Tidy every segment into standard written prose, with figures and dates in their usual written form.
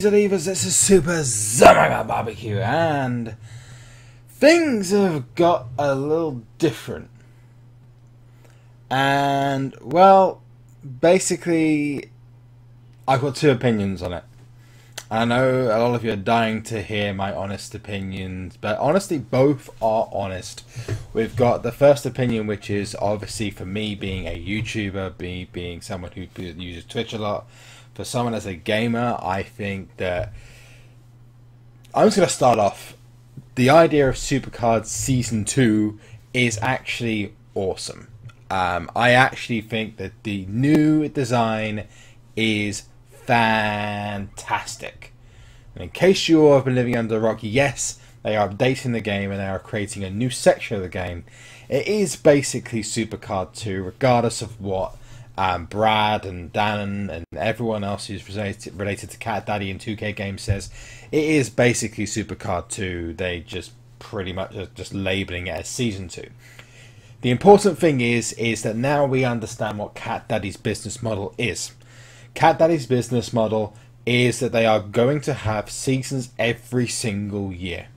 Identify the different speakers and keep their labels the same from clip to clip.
Speaker 1: Believers, this is SuperZOMGBBQ, and things have got a little different. And, well, basically, I've got two opinions on it. I know a lot of you are dying to hear my honest opinions, but honestly, both are honest. We've got the first opinion, which is obviously for me being a YouTuber, being someone who uses Twitch a lot. For someone as a gamer, I think that I'm just going to start off. The idea of SuperCard Season 2 is actually awesome. I actually think that the new design is fantastic. And in case you all have been living under a rock, yes, they are updating the game and they are creating a new section of the game. It is basically SuperCard 2, regardless of what Brad and Dan and everyone else who's related to Cat Daddy and 2K Games says. It is basically SuperCard 2. They just pretty much are just labeling it as Season 2. The important thing is that now we understand what Cat Daddy's business model is. Cat Daddy's business model is that they are going to have seasons every single year.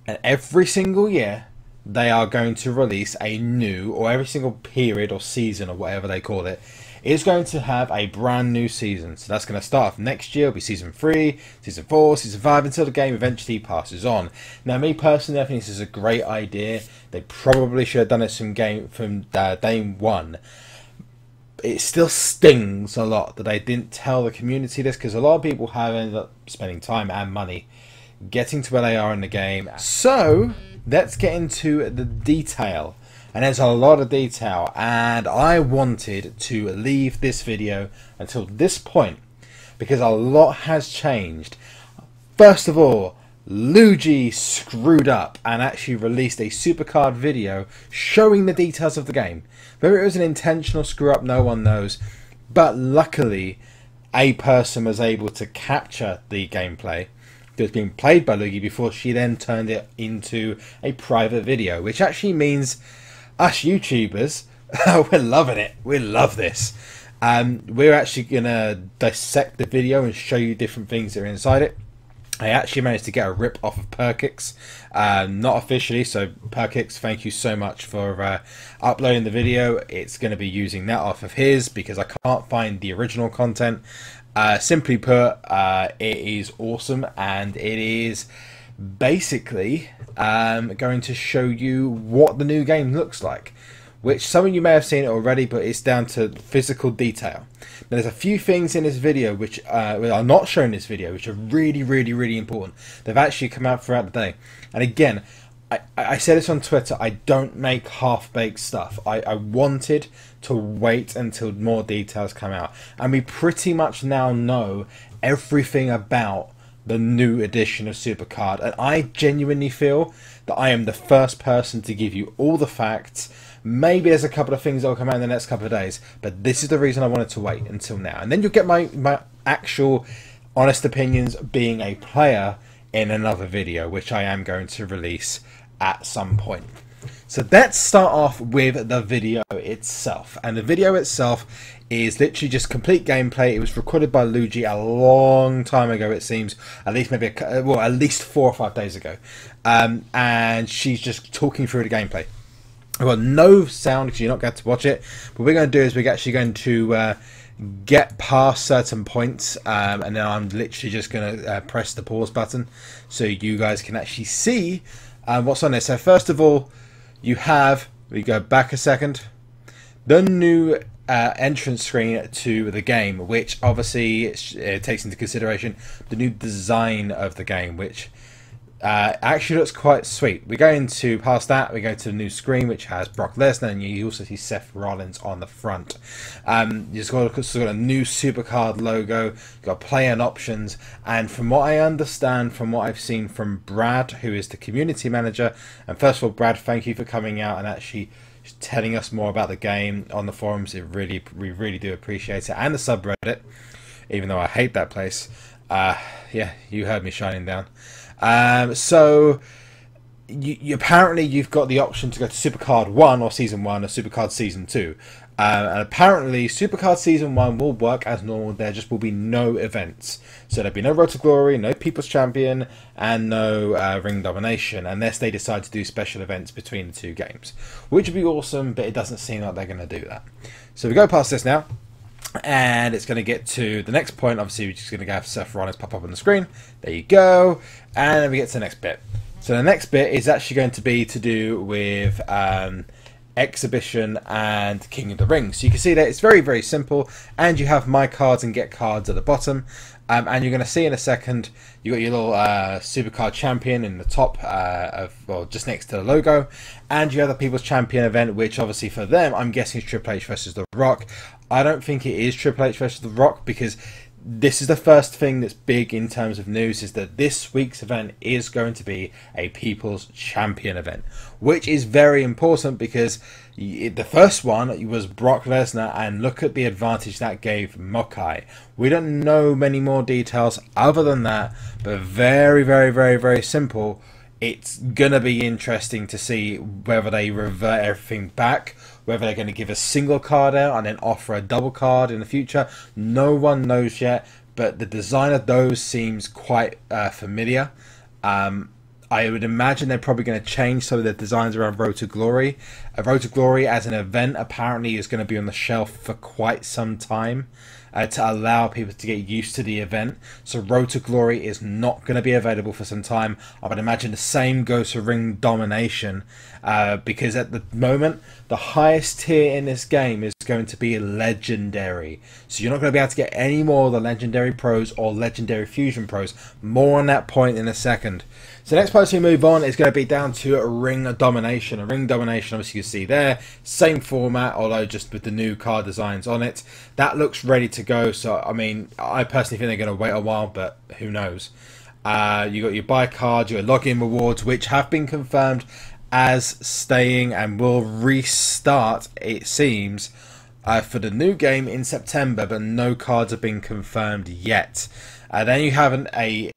Speaker 1: And every single year, they are going to release a new, or every single period or season or whatever they call it, is going to have a brand new season. So that's going to start off next year. It'll be Season 3, Season 4, Season 5, until the game eventually passes on. Now, me personally, I think this is a great idea. They probably should have done it from day one. It still stings a lot that they didn't tell the community this, because a lot of people have ended up spending time and money getting to where they are in the game. So let's get into the detail. And there's a lot of detail, and I wanted to leave this video until this point because a lot has changed. First of all, Luigi screwed up and actually released a SuperCard video showing the details of the game. Whether it was an intentional screw up, no one knows, but luckily a person was able to capture the gameplay that was being played by Luigi before she then turned it into a private video, which actually means us YouTubers, we're loving it. We love this. We're actually going to dissect the video and show you different things that are inside it. I actually managed to get a rip off of Perkix, not officially, so Perkix, thank you so much for uploading the video. It's going to be using that off of his because I can't find the original content. Simply put, it is awesome, and it is basically going to show you what the new game looks like, which some of you may have seen it already, but it's down to physical detail. Now, there's a few things in this video which are not shown in this video, which are really important. They've actually come out throughout the day. And again, I said this on Twitter, I don't make half-baked stuff. I wanted to wait until more details come out. And we pretty much now know everything about the new edition of SuperCard. And I genuinely feel that I am the first person to give you all the facts. Maybe there's a couple of things that will come out in the next couple of days, but this is the reason I wanted to wait until now. And then you'll get my actual honest opinions being a player in another video, which I am going to release at some point. So let's start off with the video itself. And the video itself is literally just complete gameplay. It was recorded by Luigi a long time ago, it seems. At least maybe, at least 4 or 5 days ago. And she's just talking through the gameplay. I've got no sound because you're not going to watch it. But what we're going to do is we're actually going to get past certain points, and then I'm literally just going to press the pause button so you guys can actually see what's on there. So first of all, we go back a second, the new entrance screen to the game, which obviously it takes into consideration the new design of the game, which actually looks quite sweet. We go into past that, we go to the new screen, which has Brock Lesnar, and you also see Seth Rollins on the front. You've got a new SuperCard logo, you've got play and options, and from what I understand, from what I've seen from Brad, who is the community manager, and first of all, Brad, thank you for coming out and actually telling us more about the game on the forums. We really do appreciate it, and the subreddit, even though I hate that place. Yeah, you heard me shining down. So apparently you've got the option to go to SuperCard 1 or Season 1 or SuperCard Season 2. And apparently, SuperCard Season 1 will work as normal. There just will be no events. So there'll be no Road to Glory, no People's Champion, and no Ring Domination, unless they decide to do special events between the two games. Which would be awesome, but it doesn't seem like they're going to do that. So we go past this now. And it's going to get to the next point. Obviously, we're just going to have Seth Rollins pop up on the screen. There you go. And then we get to the next bit. So the next bit is actually going to be to do with Exhibition and King of the Ring. So you can see that it's very, very simple. And you have My Cards and Get Cards at the bottom. And you're going to see in a second, you got your little SuperCard champion in the top, just next to the logo. And you have the People's Champion event, which obviously for them, I'm guessing is Triple H versus The Rock. I don't think it is Triple H versus The Rock, because this is the first thing that's big in terms of news, is that this week's event is going to be a People's Champion event, which is very important because the first one was Brock Lesnar, and look at the advantage that gave Mokai. We don't know many more details other than that, but very, very, very, very simple. It's going to be interesting to see whether they revert everything back, whether they're going to give a single card out and then offer a double card in the future. No one knows yet, but the design of those seems quite familiar. I would imagine they're probably going to change some of the designs around Road to Glory. Road to Glory as an event apparently is going to be on the shelf for quite some time to allow people to get used to the event. So Road to Glory is not going to be available for some time. I would imagine the same goes for Ring Domination because at the moment the highest tier in this game is going to be Legendary. So you're not going to be able to get any more of the Legendary Pros or Legendary Fusion Pros. More on that point in a second. So next place we move on is going to be down to Ring Domination. A Ring Domination, obviously you see there, same format, although just with the new card designs on it. That looks ready to go. So I mean, I personally think they're going to wait a while, but who knows? You got your buy cards, your login rewards, which have been confirmed as staying and will restart, it seems, for the new game in September, but no cards have been confirmed yet. Then you have an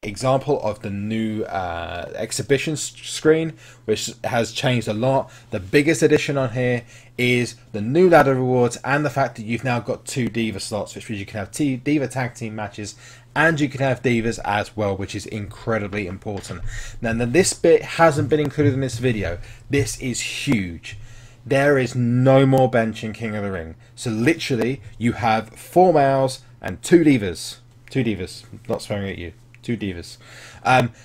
Speaker 1: example of the new exhibition screen, which has changed a lot. The biggest addition on here is the new ladder rewards and the fact that you've now got 2 Diva slots, which means you can have Diva tag team matches and you can have Divas as well, which is incredibly important. Now, this bit hasn't been included in this video. This is huge. There is no more bench in King of the Ring. So literally, you have 4 males and 2 Divas. 2 Divas, not swearing at you. 2 Divas.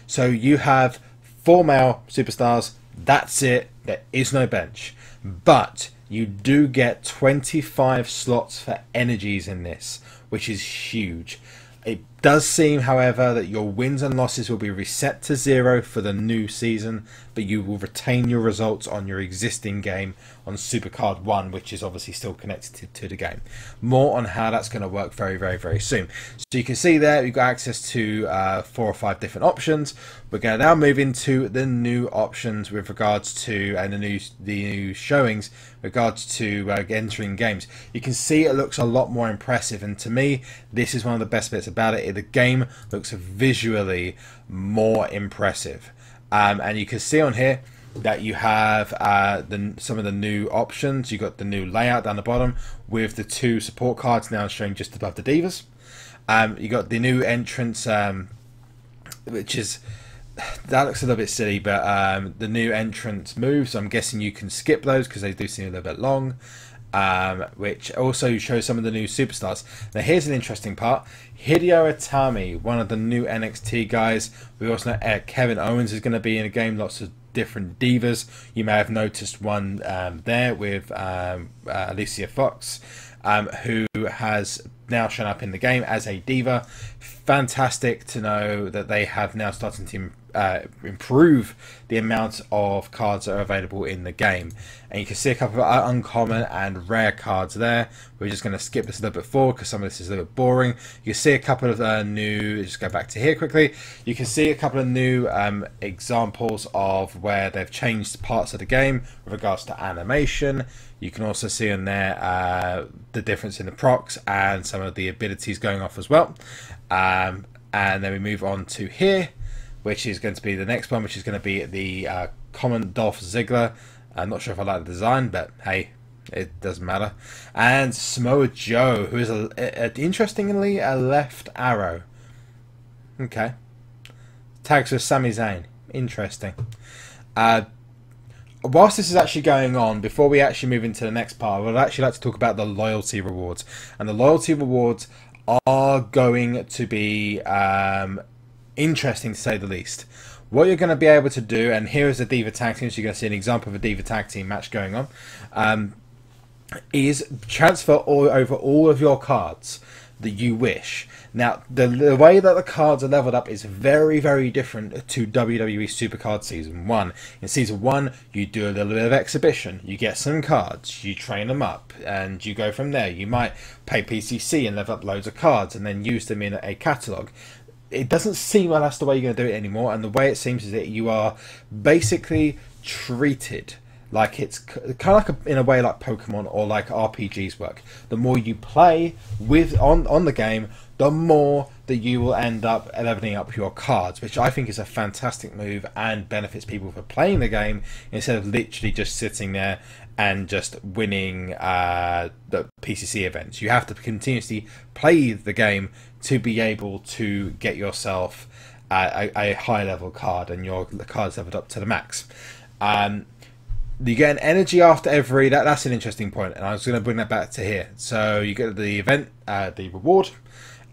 Speaker 1: So you have 4 male superstars. That's it. There is no bench. But you do get 25 slots for energies in this, which is huge. It does seem, however, that your wins and losses will be reset to 0 for the new season, but you will retain your results on your existing game on SuperCard 1, which is obviously still connected to the game. More on how that's going to work very, very, very soon. So you can see there, we've got access to 4 or 5 different options. We're going to now move into the new options with regards to, and the new showings with regards to entering games. You can see it looks a lot more impressive, and to me, this is one of the best bits about it. The game looks visually more impressive. And you can see on here that you have some of the new options. You've got the new layout down the bottom with the 2 support cards now showing just above the Divas. You got the new entrance, which is, that looks a little bit silly, but the new entrance moves, I'm guessing you can skip those because they do seem a little bit long. Which also shows some of the new superstars. Now here's an interesting part. Hideo Itami, one of the new NXT guys. We also know Kevin Owens is going to be in a game. Lots of different divas. You may have noticed one there with Alicia Fox, who has now shown up in the game as a diva. Fantastic to know that they have now started to improve the amount of cards that are available in the game. And you can see a couple of uncommon and rare cards there. We're just going to skip this a little bit forward because some of this is a little bit boring. You can see a couple of new, just go back to here quickly. You can see a couple of new examples of where they've changed parts of the game with regards to animation. You can also see in there the difference in the procs and some of the abilities going off as well. And then we move on to here, which is going to be the next one, which is going to be the common Dolph Ziggler. I'm not sure if I like the design, but hey, It doesn't matter. And Samoa Joe, who is interestingly a left arrow. Okay. Tags with Sami Zayn. Interesting. Whilst this is actually going on, before we actually move into the next part, I would actually like to talk about the loyalty rewards. And the loyalty rewards are going to be interesting to say the least. What you're going to be able to do, and here is the Diva Tag Team, so you're going to see an example of a Diva Tag Team match going on, is transfer over all of your cards that you wish. Now, the way that the cards are leveled up is very, very different to WWE SuperCard Season 1. In Season 1, you do a little bit of exhibition, you get some cards, you train them up, and you go from there. You might pay PCC and level up loads of cards and then use them in a catalogue. It doesn't seem like that's the way you're going to do it anymore, and the way it seems is that you are basically treated like it's kind of like in a way like Pokemon or like RPGs work. The more you play with on the game, the more that you will end up leveling up your cards, which I think is a fantastic move and benefits people for playing the game instead of literally just sitting there and just winning the PCC events. You have to continuously play the game to be able to get yourself a high level card, and your cards leveled up to the max. You get an energy after every... That's an interesting point, and I was going to bring that back to here. So you get the event, the reward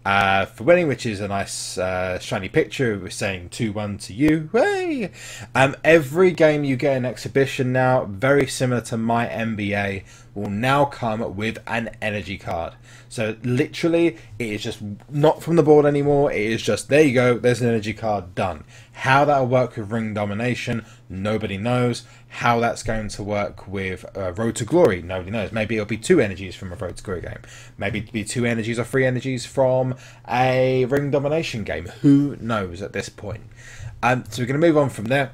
Speaker 1: for winning, which is a nice shiny picture. We're saying 2-1 to you. Hey! Every game you get an exhibition now, very similar to my NBA, will now come with an energy card. So literally, it is just not from the board anymore. It is just, there you go, there's an energy card, done. How that'll work with Ring Domination, nobody knows. How that's going to work with Road to Glory, nobody knows. Maybe it'll be 2 energies from a Road to Glory game. Maybe it'll be 2 energies or 3 energies from a Ring Domination game. Who knows at this point? So we're going to move on from there.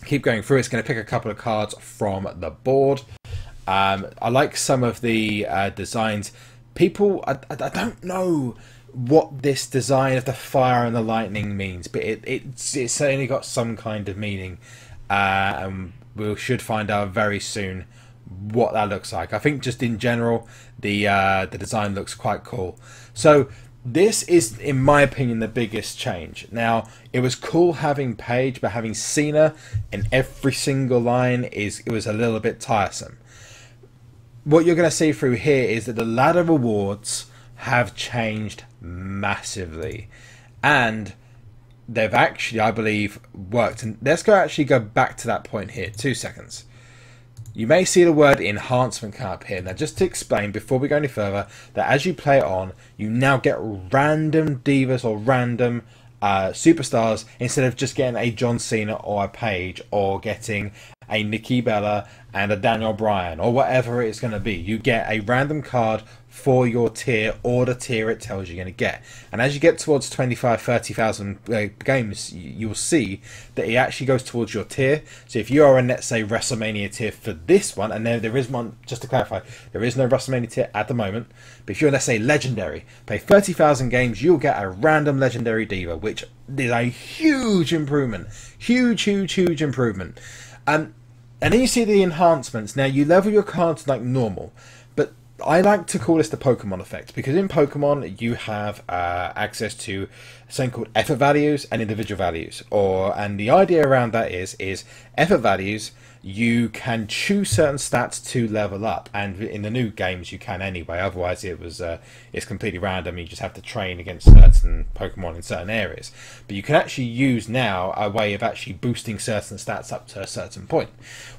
Speaker 1: Keep going through. It's going to pick a couple of cards from the board. I like some of the designs. People, I don't know what this design of the fire and the lightning means, but it's certainly got some kind of meaning, and we should find out very soon what that looks like. I think just in general, the design looks quite cool. So this is, in my opinion, the biggest change. Now, it was cool having Paige, but having Cena in every single line it was a little bit tiresome. What you're going to see through here is that the ladder rewards have changed massively, and they've actually, I believe, worked. And let's actually go back to that point here. 2 seconds. You may see the word enhancement come up here. Now, just to explain before we go any further, that as you play it on, you now get random divas or random superstars instead of just getting a John Cena or a Paige, or getting a Nikki Bella and a Daniel Bryan, or whatever it's going to be. You get a random card for your tier, or the tier it tells you're going to get. And as you get towards 25,000-30,000 games, you'll see that it actually goes towards your tier. So if you are in, let's say, WrestleMania tier for this one, and there is one, just to clarify, there is no WrestleMania tier at the moment, but if you're, let's say, Legendary, play 30,000 games, you'll get a random Legendary Diva, which is a huge improvement. Huge improvement. And then you see the enhancements. Now, you level your cards like normal, but I like to call this the Pokemon effect, because in Pokemon you have access to something called effort values and individual values. And the idea around that is effort values, you can choose certain stats to level up, and in the new games you can anyway. Otherwise it's completely random. You just have to train against certain Pokemon in certain areas. But you can actually use now a way of actually boosting certain stats up to a certain point.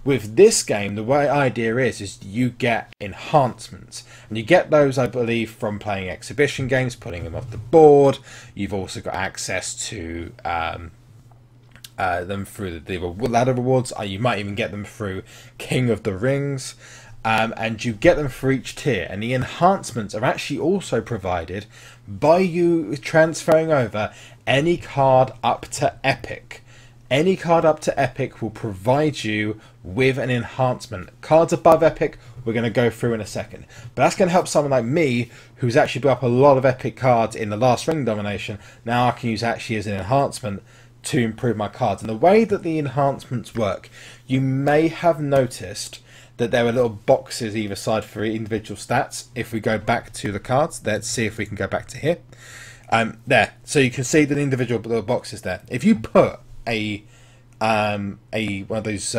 Speaker 1: With this game, the way idea is you get enhancements, and you get those, I believe, from playing exhibition games, putting them off the board. You've also got access to them through the ladder rewards. You might even get them through King of the Rings, and you get them for each tier. And the enhancements are actually also provided by you transferring over any card up to Epic. Any card up to Epic will provide you with an enhancement. Cards above Epic, we're going to go through in a second. But that's going to help someone like me, who's actually built up a lot of Epic cards in the last Ring Domination. Now I can use actually as an enhancement to improve my cards. And the way that the enhancements work, you may have noticed that there were little boxes either side for individual stats. If we go back to the cards, let's see if we can go back to here. There, so you can see the individual little boxes there. If you put one of those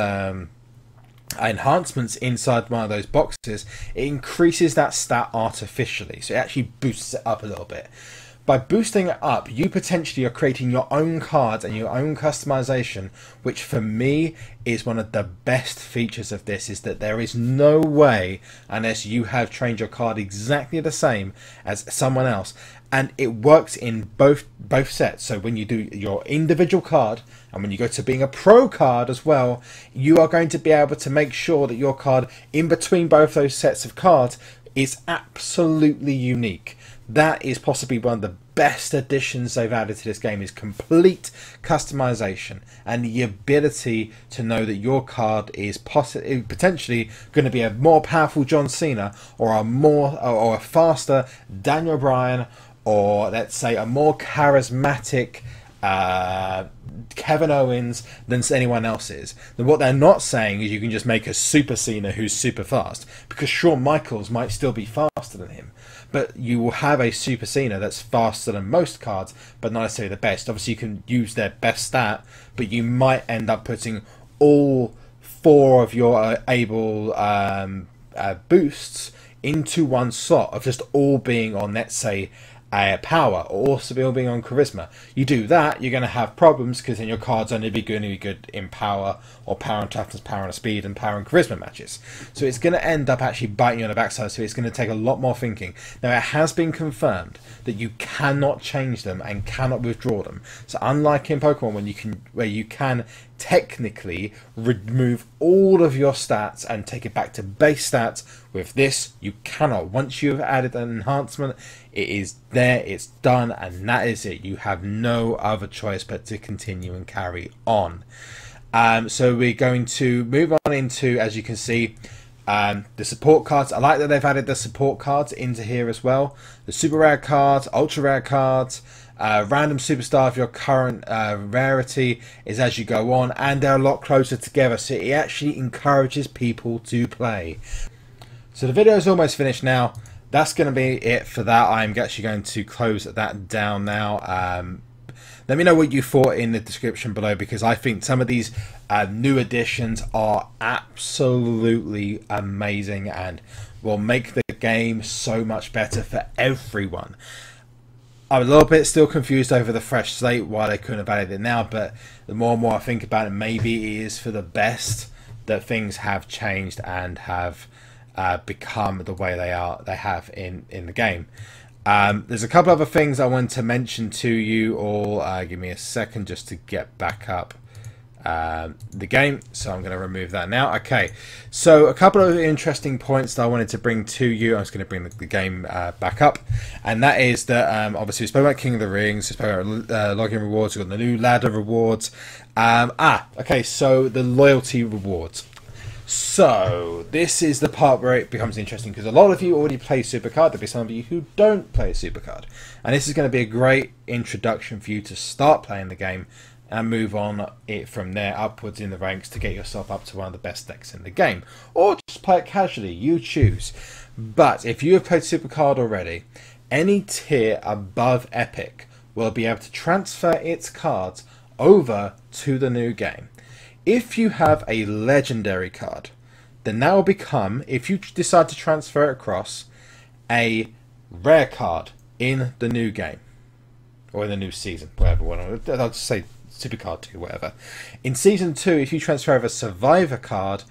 Speaker 1: enhancements inside one of those boxes, it increases that stat artificially, so it actually boosts it up a little bit. By boosting it up, you potentially are creating your own cards and your own customization, which for me is one of the best features of this, is that there is no way, unless you have trained your card exactly the same as someone else, and it works in both sets. So when you do your individual card and when you go to being a pro card as well, you are going to be able to make sure that your card in between both those sets of cards is absolutely unique. That is possibly one of the best additions they've added to this game, is complete customization and the ability to know that your card is potentially going to be a more powerful John Cena, or a faster Daniel Bryan, or let's say a more charismatic Kevin Owens than anyone else is. Then what they're not saying is you can just make a Super Cena who's super fast, because Shawn Michaels might still be faster than him, but you will have a Super Cena that's faster than most cards, but not necessarily the best. Obviously you can use their best stat, but you might end up putting all 4 of your able boosts into one slot of just all being on, let's say, power, or also all being on charisma. You do that, you're going to have problems, because then your cards only going to be good in power, or power and toughness, power and speed, and power and charisma matches. So it's going to end up actually biting you on the backside, so it's going to take a lot more thinking. Now, it has been confirmed that you cannot change them and cannot withdraw them. So unlike in Pokemon, where you can technically remove all of your stats and take it back to base stats, with this you cannot. Once you've added an enhancement, it is there, it's done, and that is it. You have no other choice but to continue and carry on. So we're going to move on into, as you can see, the support cards. I like that they've added the support cards into here as well. The super rare cards, ultra rare cards, random superstar of your current rarity is as you go on, and they're a lot closer together, so it actually encourages people to play. So the video is almost finished now. That's going to be it for that. I'm actually going to close that down now. Let me know what you thought in the description below, because I think some of these new additions are absolutely amazing and will make the game so much better for everyone. I'm a little bit still confused over the fresh slate, why they couldn't have added it now, but the more and more I think about it, maybe it is for the best that things have changed and have become the way they have in the game. There's a couple other things I want to mention to you all. Give me a second just to get back up the game, so I'm going to remove that now. Okay, so a couple of interesting points that I wanted to bring to you. I was going to bring the game back up, and that is that obviously we spoke about King of the Rings, we spoke about login rewards, we've got the new ladder rewards. Okay, so the loyalty rewards. So this is the part where it becomes interesting, because a lot of you already play SuperCard. There'll be some of you who don't play SuperCard, and this is going to be a great introduction for you to start playing the game and move on it from there upwards in the ranks to get yourself up to one of the best decks in the game, or just play it casually, you choose. But if you have played SuperCard already, any tier above Epic will be able to transfer its cards over to the new game. If you have a legendary card, then that will become, if you decide to transfer it across, a rare card in the new game, or in the new season, whatever one. I'll just say SuperCard 2, whatever. In Season 2, if you transfer over a Survivor card,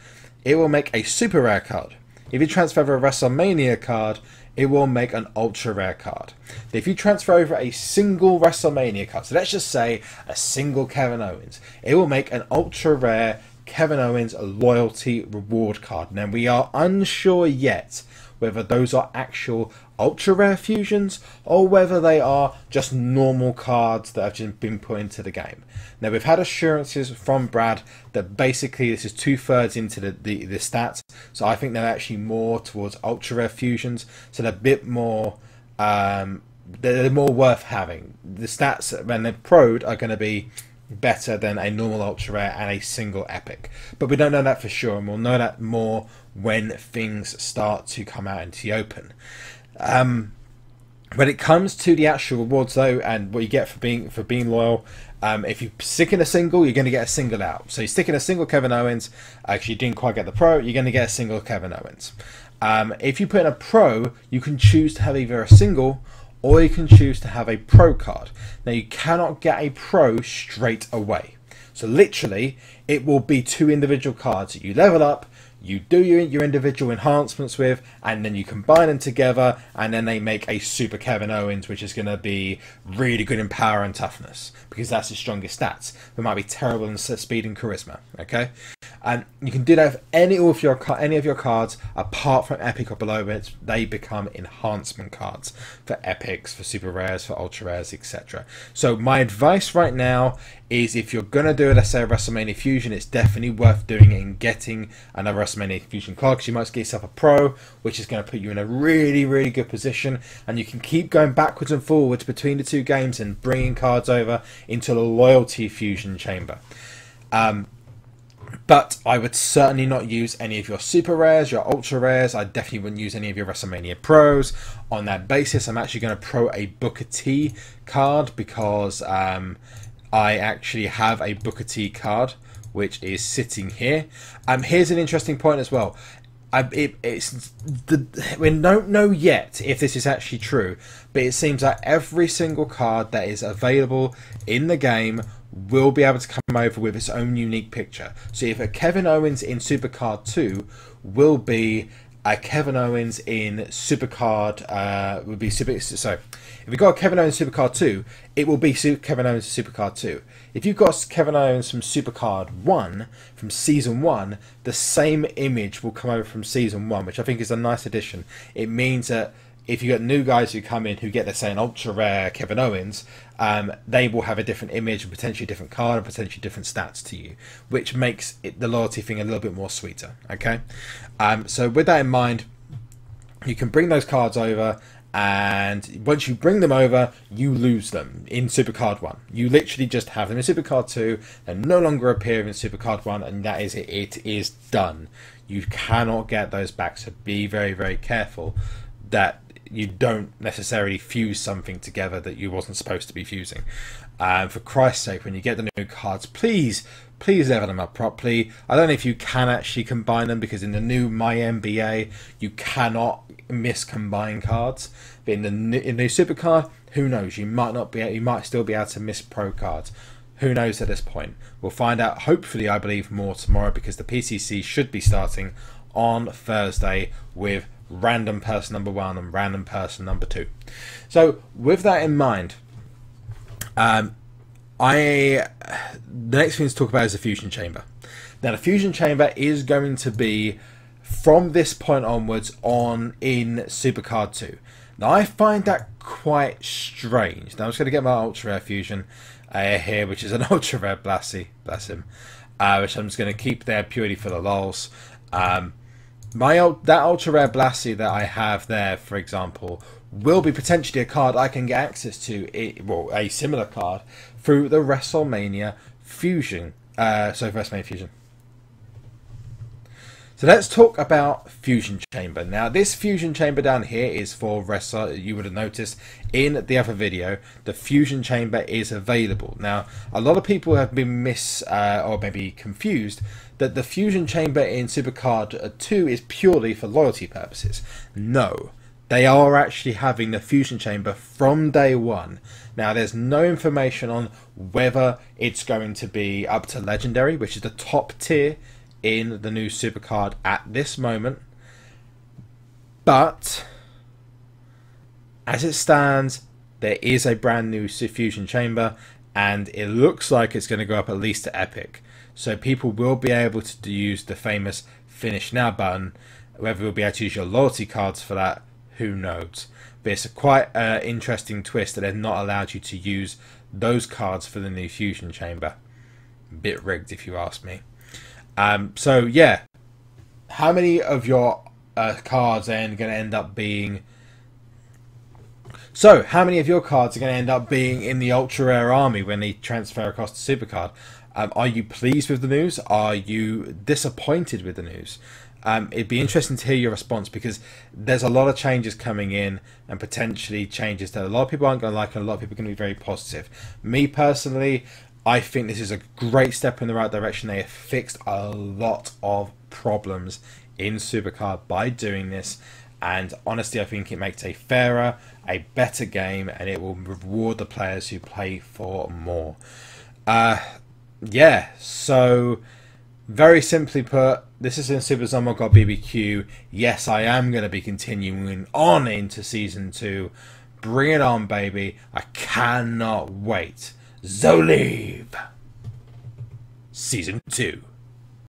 Speaker 1: it will make a super rare card. If you transfer over a WrestleMania card, it will make an ultra rare card. If you transfer over a single WrestleMania card, so let's just say a single Kevin Owens, it will make an ultra rare Kevin Owens loyalty reward card. Now, we are unsure yet whether those are actual ultra rare fusions or whether they are just normal cards that have just been put into the game. Now, we've had assurances from Brad that basically this is 2/3 into the stats, so I think they're actually more towards ultra rare fusions, so they're a bit more they're more worth having. The stats when they're pro'd are going to be better than a normal ultra rare and a single epic. But we don't know that for sure, and we'll know that more when things start to come out into the open. When it comes to the actual rewards though, and what you get for being loyal, if you stick in a single, you're going to get a single out. So you stick in a single Kevin Owens, actually you didn't quite get the pro, you're going to get a single Kevin Owens. If you put in a pro, you can choose to have either a single or you can choose to have a pro card. Now you cannot get a pro straight away. So literally, it will be 2 individual cards that you level up, you do your individual enhancements with, and then you combine them together, and then they make a Super Kevin Owens, which is going to be really good in power and toughness, because that's his strongest stats. It might be terrible in speed and charisma, okay? And you can do that with any of your cards, apart from epic or below it. They become enhancement cards for epics, for super rares, for ultra rares, etc. So my advice right now is, if you're going to do, let's say, a WrestleMania Fusion, it's definitely worth doing it and getting another WrestleMania Fusion card, because you might get yourself a pro, which is going to put you in a really, really good position, and you can keep going backwards and forwards between the 2 games and bringing cards over into the loyalty Fusion chamber. But I would certainly not use any of your super rares, your ultra rares. I definitely wouldn't use any of your WrestleMania pros. On that basis, I'm actually going to pro a Booker T card, because I actually have a Booker T card which is sitting here. Here's an interesting point as well. We don't know yet if this is actually true, but it seems like every single card that is available in the game will be able to come over with its own unique picture. So if a Kevin Owens in SuperCard 2 will be a Kevin Owens in SuperCard, if you've got a Kevin Owens SuperCard 2, it will be Kevin Owens SuperCard 2. If you've got Kevin Owens from SuperCard 1, from Season 1, the same image will come over from Season 1, which I think is a nice addition. It means that if you get new guys who come in who get, let's say, an ultra rare Kevin Owens, they will have a different image and potentially a different card and potentially different stats to you, which makes the loyalty thing a little bit more sweeter. Okay, so with that in mind, you can bring those cards over, and once you bring them over, you lose them in SuperCard 1. You literally just have them in SuperCard 2, and no longer appear in SuperCard 1, and that is it. It is done. You cannot get those back, so be very, very careful that you don't necessarily fuse something together that you wasn't supposed to be fusing. For Christ's sake, when you get the new cards, please level them up properly. I don't know if you can actually combine them, because in the new My NBA you cannot miscombine cards. But in the new SuperCard, who knows? You might still be able to miss pro cards. Who knows at this point? We'll find out, hopefully, I believe, more tomorrow, because the PCC should be starting on Thursday with random person number 1 and random person number 2. So with that in mind, the next thing to talk about is the Fusion Chamber. Now the Fusion Chamber is going to be, from this point onwards, in SuperCard 2. Now I find that quite strange. Now I'm just going to get my ultra rare Fusion here, which is an ultra rare Blassie, bless him, which I'm just going to keep there purely for the lols. That ultra rare Blassie that I have there, for example, will be potentially a card I can get access to, a similar card, through the WrestleMania Fusion. WrestleMania Fusion. So let's talk about Fusion Chamber. Now this Fusion Chamber down here is for wrestler. You would have noticed in the other video, the Fusion Chamber is available. Now a lot of people have been or maybe confused that the Fusion Chamber in SuperCard 2 is purely for loyalty purposes. No, they are actually having the Fusion Chamber from day 1. Now there's no information on whether it's going to be up to Legendary, which is the top tier in the new SuperCard at this moment, but as it stands, there is a brand new Fusion Chamber, and it looks like it's going to go up at least to Epic. So people will be able to use the famous Finish Now button. Whether you'll be able to use your loyalty cards for that, who knows. But it's a quite interesting twist that they've not allowed you to use those cards for the new Fusion Chamber. Bit rigged, if you ask me. So yeah, how many of your cards are going to end up being So, how many of your cards are going to end up being in the ultra rare army when they transfer across to SuperCard? Are you pleased with the news? Are you disappointed with the news? It'd be interesting to hear your response, because there's a lot of changes coming in, and potentially changes that a lot of people aren't going to like and a lot of people are going to be very positive. Me personally, I think this is a great step in the right direction. They have fixed a lot of problems in SuperCard by doing this, and honestly I think it makes a fairer, a better game, and it will reward the players who play for more. Yeah, so very simply put, this is in SuperZombGBBQ. Yes, I am going to be continuing on into Season 2. Bring it on, baby. I cannot wait. Zolive! Season 2.